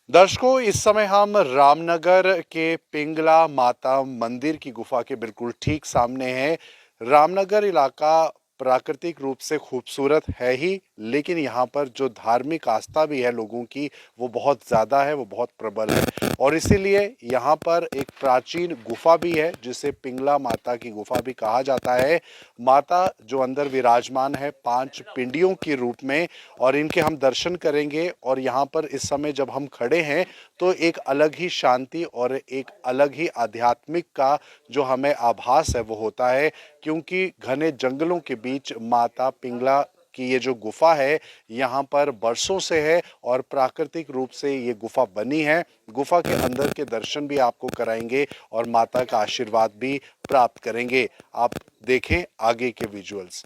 दर्शकों, इस समय हम रामनगर के पिंगला माता मंदिर की गुफा के बिल्कुल ठीक सामने हैं। रामनगर इलाका प्राकृतिक रूप से खूबसूरत है ही, लेकिन यहाँ पर जो धार्मिक आस्था भी है लोगों की, वो बहुत ज़्यादा है, वो बहुत प्रबल है। और इसीलिए यहाँ पर एक प्राचीन गुफा भी है जिसे पिंगला माता की गुफा भी कहा जाता है। माता जो अंदर विराजमान है 5 पिंडियों के रूप में, और इनके हम दर्शन करेंगे। और यहाँ पर इस समय जब हम खड़े हैं तो एक अलग ही शांति और एक अलग ही आध्यात्मिक का जो हमें आभास है वो होता है, क्योंकि घने जंगलों के बीच माता पिंगला की ये जो गुफा है यहाँ पर बरसों से है और प्राकृतिक रूप से ये गुफा बनी है। गुफा के अंदर के दर्शन भी आपको कराएंगे और माता का आशीर्वाद भी प्राप्त करेंगे। आप देखें आगे के विजुअल्स।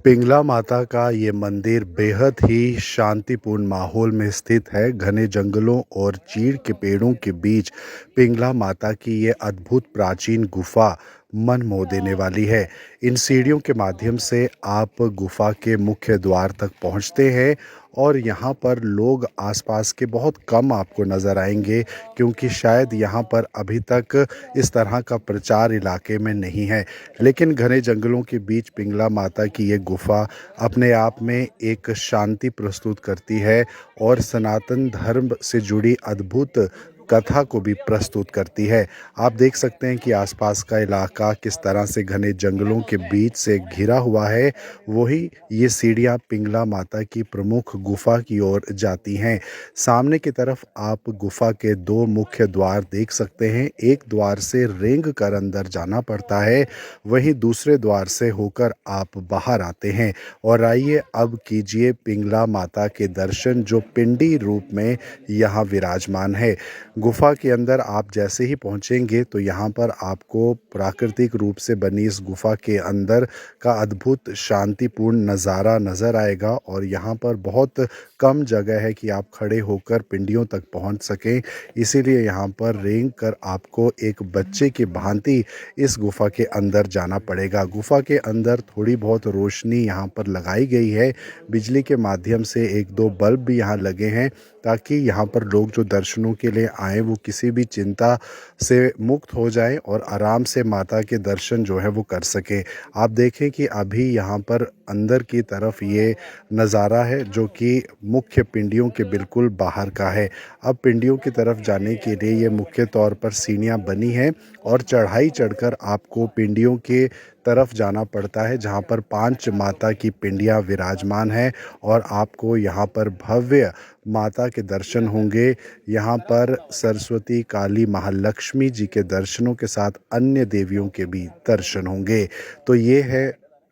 पिंगला माता का ये मंदिर बेहद ही शांतिपूर्ण माहौल में स्थित है। घने जंगलों और चीड़ के पेड़ों के बीच पिंगला माता की ये अद्भुत प्राचीन गुफा मन मोह देने वाली है। इन सीढ़ियों के माध्यम से आप गुफा के मुख्य द्वार तक पहुंचते हैं और यहाँ पर लोग आसपास के बहुत कम आपको नज़र आएंगे, क्योंकि शायद यहाँ पर अभी तक इस तरह का प्रचार इलाके में नहीं है। लेकिन घने जंगलों के बीच पिंगला माता की ये गुफा अपने आप में एक शांति प्रस्तुत करती है और सनातन धर्म से जुड़ी अद्भुत कथा को भी प्रस्तुत करती है। आप देख सकते हैं कि आसपास का इलाका किस तरह से घने जंगलों के बीच से घिरा हुआ है। वही ये सीढ़ियाँ पिंगला माता की प्रमुख गुफा की ओर जाती हैं। सामने की तरफ आप गुफा के 2 मुख्य द्वार देख सकते हैं। एक द्वार से रेंग कर अंदर जाना पड़ता है, वहीं दूसरे द्वार से होकर आप बाहर आते हैं। और आइए अब कीजिए पिंगला माता के दर्शन, जो पिंडी रूप में यहाँ विराजमान है। गुफा के अंदर आप जैसे ही पहुँचेंगे तो यहाँ पर आपको प्राकृतिक रूप से बनी इस गुफा के अंदर का अद्भुत शांतिपूर्ण नज़ारा नज़र आएगा। और यहाँ पर बहुत कम जगह है कि आप खड़े होकर पिंडियों तक पहुँच सकें, इसीलिए यहाँ पर रेंग कर आपको एक बच्चे की भांति इस गुफा के अंदर जाना पड़ेगा। गुफा के अंदर थोड़ी बहुत रोशनी यहाँ पर लगाई गई है। बिजली के माध्यम से 1-2 बल्ब भी यहाँ लगे हैं, ताकि यहाँ पर लोग जो दर्शनों के लिए आएँ वो किसी भी चिंता से मुक्त हो जाएं और आराम से माता के दर्शन जो है वो कर सकें। आप देखें कि अभी यहाँ पर अंदर की तरफ ये नज़ारा है जो कि मुख्य पिंडियों के बिल्कुल बाहर का है। अब पिंडियों की तरफ जाने के लिए ये मुख्य तौर पर सीढ़ियाँ बनी हैं और चढ़ाई चढ़कर आपको पिंडियों के तरफ जाना पड़ता है, जहाँ पर 5 माता की पिंडियाँ विराजमान हैं। और आपको यहाँ पर भव्य माता के दर्शन होंगे। यहाँ पर सरस्वती, काली, महालक्ष्मी जी के दर्शनों के साथ अन्य देवियों के भी दर्शन होंगे। तो ये है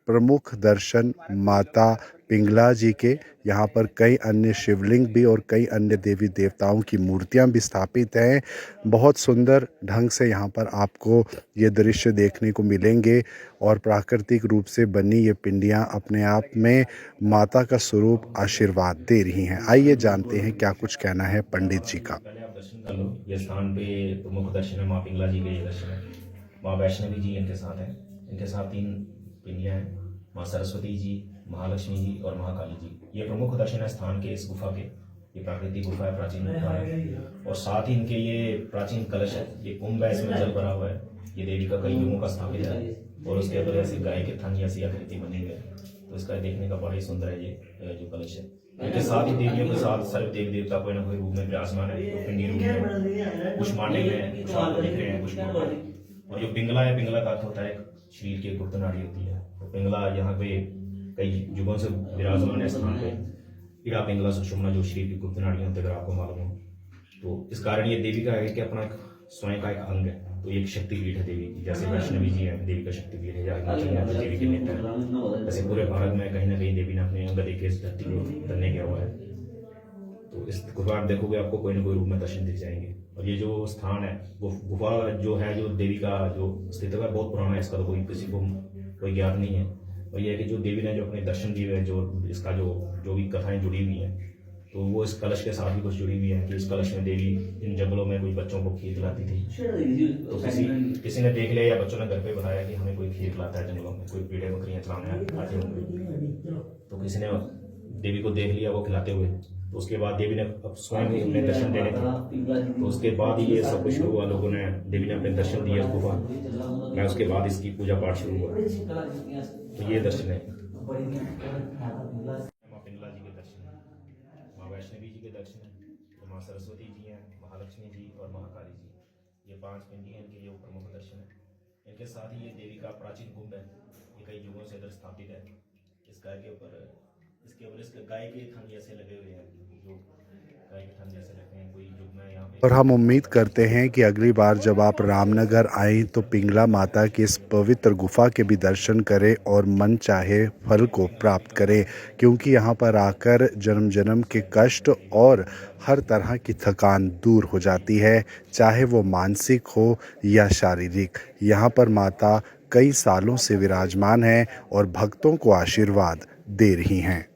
प्रमुख दर्शन माता पिंगला जी के। यहाँ पर कई अन्य शिवलिंग भी और कई अन्य देवी देवताओं की मूर्तियाँ भी स्थापित हैं। बहुत सुंदर ढंग से यहाँ पर आपको ये दृश्य देखने को मिलेंगे और प्राकृतिक रूप से बनी ये पिंडियाँ अपने आप में माता का स्वरूप आशीर्वाद दे रही हैं। आइए जानते हैं क्या कुछ कहना है पंडित जी का। पहले आप दर्शन कर लो। ये स्थान पे प्रमुख दर्शन है माँ पिंगला जी के। ये दर्शन है माँ वैष्णवी जी इनके साथ हैं। इनके साथ 3 पिंडियाँ हैं, माँ सरस्वती जी, महालक्ष्मी जी और महाकाली जी। ये प्रमुख दर्शन है स्थान के, इस गुफा के। ये प्राकृतिक गुफा है, प्राचीन गुफा है। और साथ ही इनके ये प्राचीन कलश है, ये कुंभ है, इसमें जल भरा हुआ है। ये देवी का कई युगों का स्थापित है और उसके अंदर ऐसे गाय के थन जैसी आकृति बनी हुई है। तो इसका देखने का बड़ा ही सुंदर है ये जो कलश है। इनके साथ ही देवियों के साथ सर्व देवी देवता कोई ना कोई रूप में विराजमान है। तो पिंडी रूप में कुछ मांडे में कुछ आपको दिख रहे हैं, कुछ लोग हैं। और जो पिंगला है, पिंगला का अर्थ होता है शरीर की गुप्त नाड़ी होती है। तो पिंगला यहाँ पे कई युगों से विराजमान है स्थान पे। इड़ा पिंगला सुषुम्ना, जो शरीर की गुप्त नाड़ी होती है, अगर आपको मालूम हो तो इस कारण ये देवी का है कि अपना एक स्वयं का एक अंग है। तो एक शक्तिपीठ है देवी की। जैसे वैष्णवी जी है, देवी का शक्तिपीठ है, या हिमाचल में तो देवी के नेत्र है। ऐसे पूरे भारत में कहीं ना कहीं देवी ने अपने अंग देके इस धरती को धन्य किया हुआ है। तो इस गुफा में देखोगे आपको कोई ना कोई रूप में दर्शन दिख जाएंगे। और ये जो स्थान है, गुफा जो है, जो देवी का जो अस्तित्व है, बहुत पुराना है। इसका तो कोई किसी को कोई ज्ञात नहीं है। और ये है कि जो देवी ने जो अपने दर्शन दिए हैं, जो इसका जो भी कथाएं जुड़ी हुई हैं, तो वो इस कलश के साथ भी कुछ जुड़ी हुई है कि इस कलश में देवी इन जंगलों में कुछ बच्चों को खीर खिलाती थी। तो किसी ने देख लिया या बच्चों ने घर पे बताया कि हमें कोई खीर खिलाता है जंगलों में, कोई पीड़े बकरियां चलाने आती होंगी। तो किसी ने देवी को देख लिया वो खिलाते हुए, तो उसके बाद देवी ने अब स्वयं ही उन्हें दर्शन देने थे। तो उसके बाद ही ये सब कुछ शुरू हुआ, लोगों ने देवी ने अपने दर्शन दिए उस गुफा में, उसके बाद इसकी पूजा पाठ शुरू हुआ। तो ये दर्शन है, माँ पिंगला जी के दर्शन है, माँ वैष्णवी जी के दर्शन है, तो माँ सरस्वती जी हैं, महालक्ष्मी जी और महाकाली जी, ये 5 पिंडी हैं, इनके ये प्रमुख दर्शन है। इनके साथ ही ये देवी का प्राचीन कुंभ है, ये कई युगों से इधर स्थापित है। इस गाय के ऊपर इसके गाय के थन जैसे लगे हुए हैं, जो गाय के थन जैसे लगते हैं, कोई युग में यहाँ पे। और हम उम्मीद करते हैं कि अगली बार जब आप रामनगर आएं तो पिंगला माता की इस पवित्र गुफा के भी दर्शन करें और मन चाहे फल को प्राप्त करें, क्योंकि यहाँ पर आकर जन्म जन्म के कष्ट और हर तरह की थकान दूर हो जाती है, चाहे वो मानसिक हो या शारीरिक। यहाँ पर माता कई सालों से विराजमान है और भक्तों को आशीर्वाद दे रही हैं।